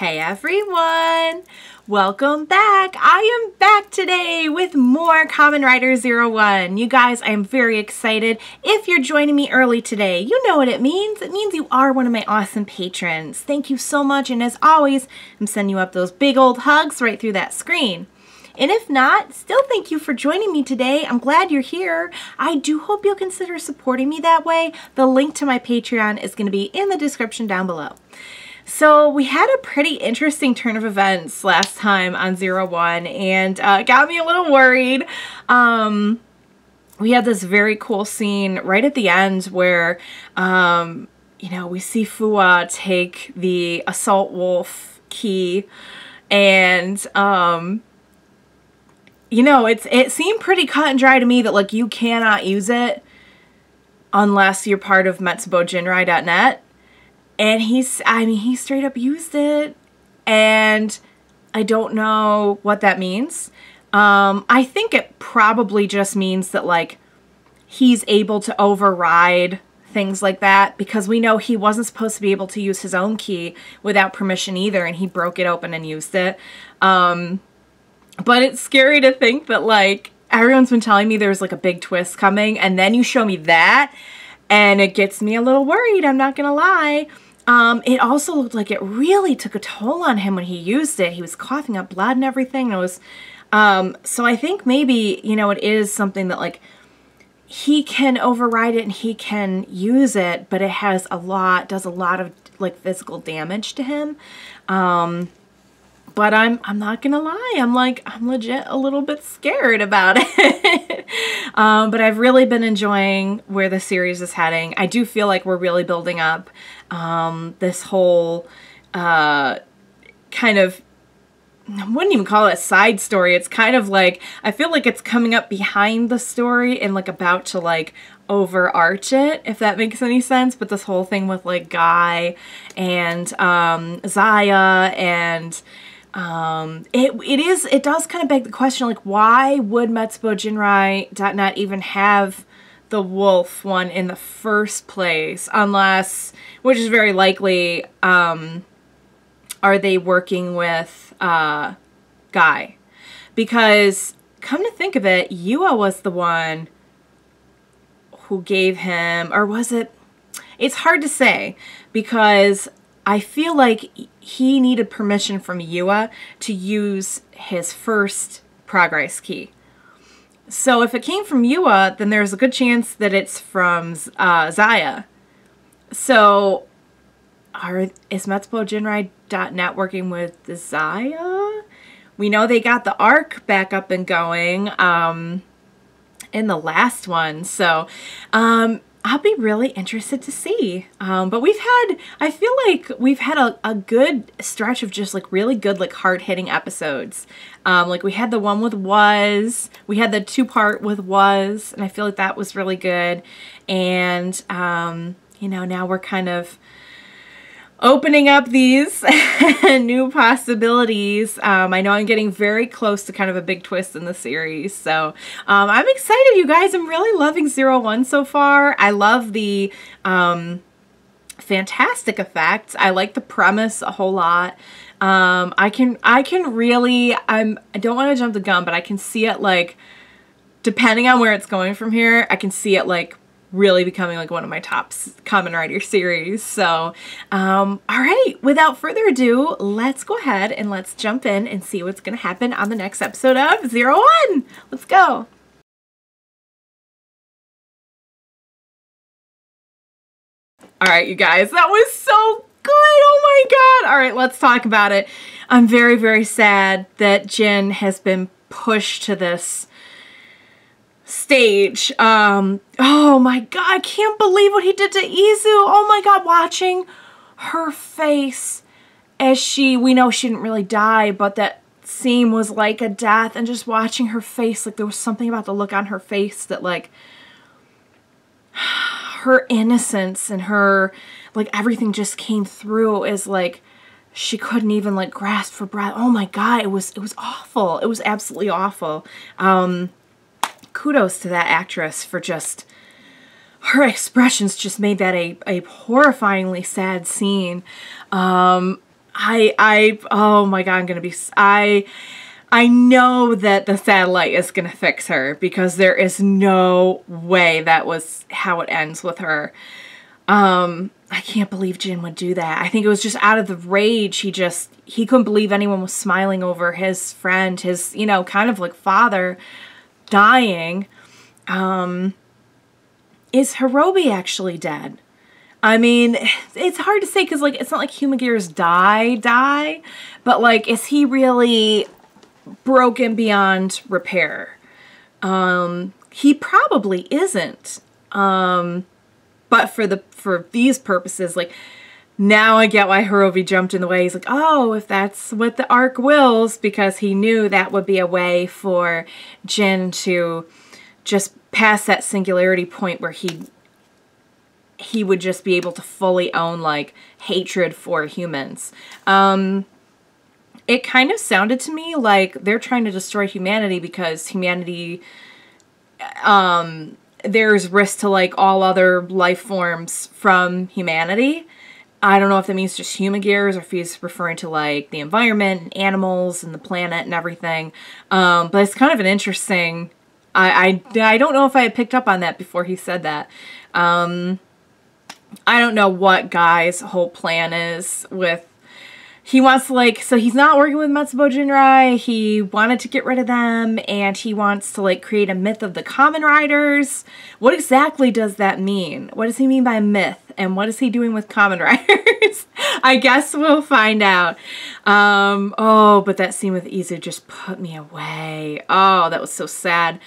Hey everyone! Welcome back! I am back today with more Kamen Rider Zero One. You guys, I am very excited. If you're joining me early today, you know what it means. It means you are one of my awesome patrons. Thank you so much, and as always, I'm sending you up those big old hugs right through that screen. And if not, still thank you for joining me today. I'm glad you're here. I do hope you'll consider supporting me that way. The link to my Patreon is going to be in the description down below. So we had a pretty interesting turn of events last time on Zero One, and it got me a little worried. We had this very cool scene right at the end where, you know, we see Fuwa take the Assault Wolf key, and you know, it seemed pretty cut and dry to me that, like, you cannot use it unless you're part of metsubojinrai.net. And he straight up used it, and I don't know what that means. I think it probably just means that, like, he's able to override things like that, because we know he wasn't supposed to be able to use his own key without permission either, and he broke it open and used it. But it's scary to think that, like, everyone's been telling me there's, like, a big twist coming, and then you show me that, and it gets me a little worried, I'm not gonna lie. It also looked like it really took a toll on him when he used it. He was coughing up blood and everything. It was, so I think maybe, you know, it is something that, like, he can override it and he can use it, but it has does a lot of, like, physical damage to him. But I'm not gonna lie, I'm legit a little bit scared about it. But I've really been enjoying where the series is heading. I do feel like we're really building up this whole kind of, I wouldn't even call it a side story. It's kind of like, I feel like it's coming up behind the story and, like, about to, like, overarch it, if that makes any sense. But this whole thing with, like, Guy and Zaya, and it does kind of beg the question, like, why would metsubojinrai.net even have the wolf one in the first place, unless, which is very likely, are they working with Guy? Because come to think of it, Yua was the one who gave him, or was it? It's hard to say, because I feel like he needed permission from Yua to use his first progress key. So if it came from Yua, then there's a good chance that it's from Zaya. So is metsubojinrai.net working with Zaya? We know they got the arc back up and going in the last one. So I'll be really interested to see. But I feel like we've had a good stretch of just, like, really good, like, hard-hitting episodes. Like, we had the one with Was, we had the two-part with Was, and I feel like that was really good. And, you know, now we're kind of opening up these new possibilities. I know I'm getting very close to kind of a big twist in the series, so I'm excited, you guys. I'm really loving Zero One so far. I love the fantastic effects. I like the premise a whole lot. I can really, I don't want to jump the gun, but I can see it, like, depending on where it's going from here, I can see it, like, really becoming, like, one of my top Kamen Rider series. So, all right, without further ado, let's go ahead and let's jump in and see what's going to happen on the next episode of Zero One. Let's go. All right, you guys, that was so good. Oh my God. All right, let's talk about it. I'm very, very sad that Jin has been pushed to this stage. Oh my God, I can't believe what he did to Izu. Oh my God, watching her face as we know she didn't really die, but that scene was like a death, and just watching her face, like, there was something about the look on her face that, like, her innocence and her, like, everything just came through as, like, she couldn't even, like, grasp for breath. Oh my God, it was awful. It was absolutely awful. Kudos to that actress for just, her expressions just made that a horrifyingly sad scene. oh my God, I'm gonna be, I know that the satellite is gonna fix her, because there is no way that was how it ends with her. I can't believe Jin would do that. I think it was just out of the rage. He couldn't believe anyone was smiling over his friend, his, you know, kind of like father dying. Is Horobi actually dead? I mean, it's hard to say, because, like, it's not like Humagears die, but, like, is he really broken beyond repair? He probably isn't. But for these purposes, like, now I get why Horobi jumped in the way. He's like, oh, if that's what the arc wills, because he knew that would be a way for Jin to just pass that singularity point where he would just be able to fully own, like, hatred for humans. It kind of sounded to me like they're trying to destroy humanity, because humanity, there's risk to, like, all other life forms from humanity. I don't know if that means just Humagears, or if he's referring to, like, the environment and animals and the planet and everything. But it's kind of an interesting, I don't know if I had picked up on that before he said that. I don't know what Guy's whole plan is with, he wants to, like, so he's not working with Metsubo Jinrai, he wanted to get rid of them, and he wants to, like, create a myth of the Kamen Riders. What exactly does that mean? What does he mean by myth? And what is he doing with Kamen Riders? I guess we'll find out. Oh, but that scene with Izu just put me away. Oh, that was so sad.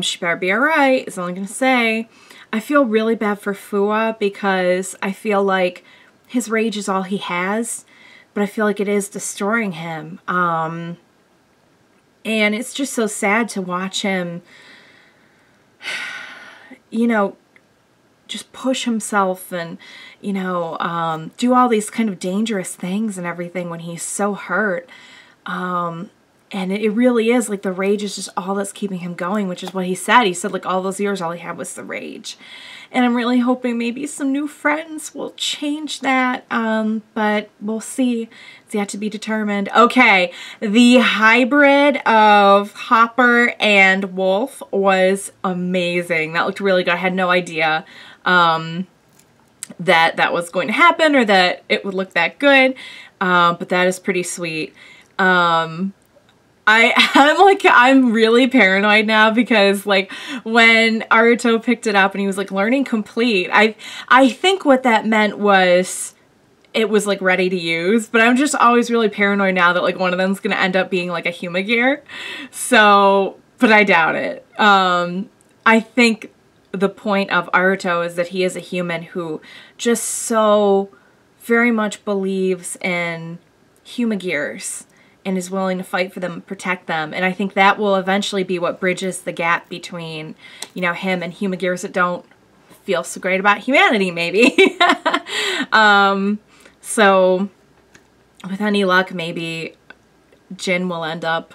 She better be alright, is all I'm gonna say. I feel really bad for Fua, because I feel like his rage is all he has, but I feel like it is destroying him. And it's just so sad to watch him, you know, just push himself and, you know, do all these kind of dangerous things and everything when he's so hurt. And it really is, like, the rage is just all that's keeping him going, which is what he said. He said, like, all those years, all he had was the rage. And I'm really hoping maybe some new friends will change that, but we'll see. It's yet to be determined. Okay, the hybrid of Hopper and Wolf was amazing. That looked really good. I had no idea that was going to happen, or that it would look that good, but that is pretty sweet. I'm really paranoid now, because, like, when Aruto picked it up and he was like, learning complete, I think what that meant was it was, like, ready to use, but I'm just always really paranoid now that, like, one of them's gonna end up being, like, a Humagear. So, but I doubt it. I think the point of Aruto is that he is a human who just so very much believes in Humagears and is willing to fight for them and protect them. And I think that will eventually be what bridges the gap between, you know, him and Humagears that don't feel so great about humanity, maybe. So with any luck, maybe Jin will end up,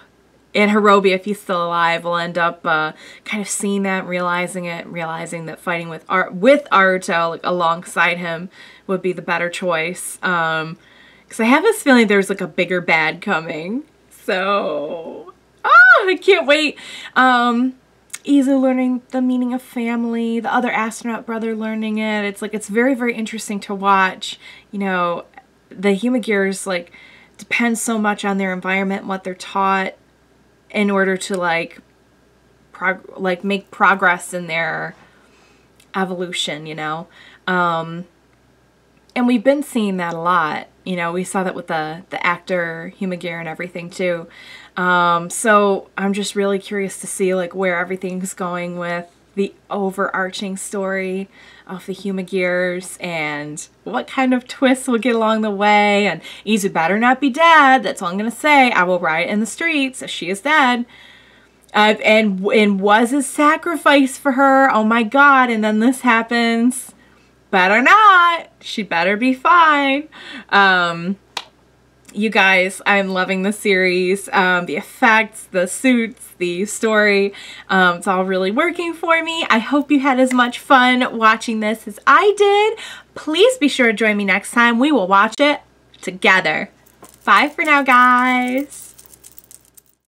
and Horobi, if he's still alive, will end up kind of seeing that, realizing that fighting with Aruto, like, alongside him would be the better choice. Because I have this feeling there's, like, a bigger bad coming. So, I can't wait. Izu learning the meaning of family, the other astronaut brother learning it. It's, like, it's very, very interesting to watch. You know, the Humagears, like, depend so much on their environment and what they're taught in order to, like, make progress in their evolution, you know. And we've been seeing that a lot. You know, we saw that with the actor Humagear and everything too. So I'm just really curious to see, like, where everything's going with the overarching story of the Humagears and what kind of twists will get along the way. And Izu better not be dead. That's all I'm gonna say. I will riot in the streets if she is dead. And was a sacrifice for her. Oh my God! And then this happens. Better not. She better be fine. You guys, I'm loving the series. The effects, the suits, the story. It's all really working for me. I hope you had as much fun watching this as I did. Please be sure to join me next time. We will watch it together. Bye for now, guys.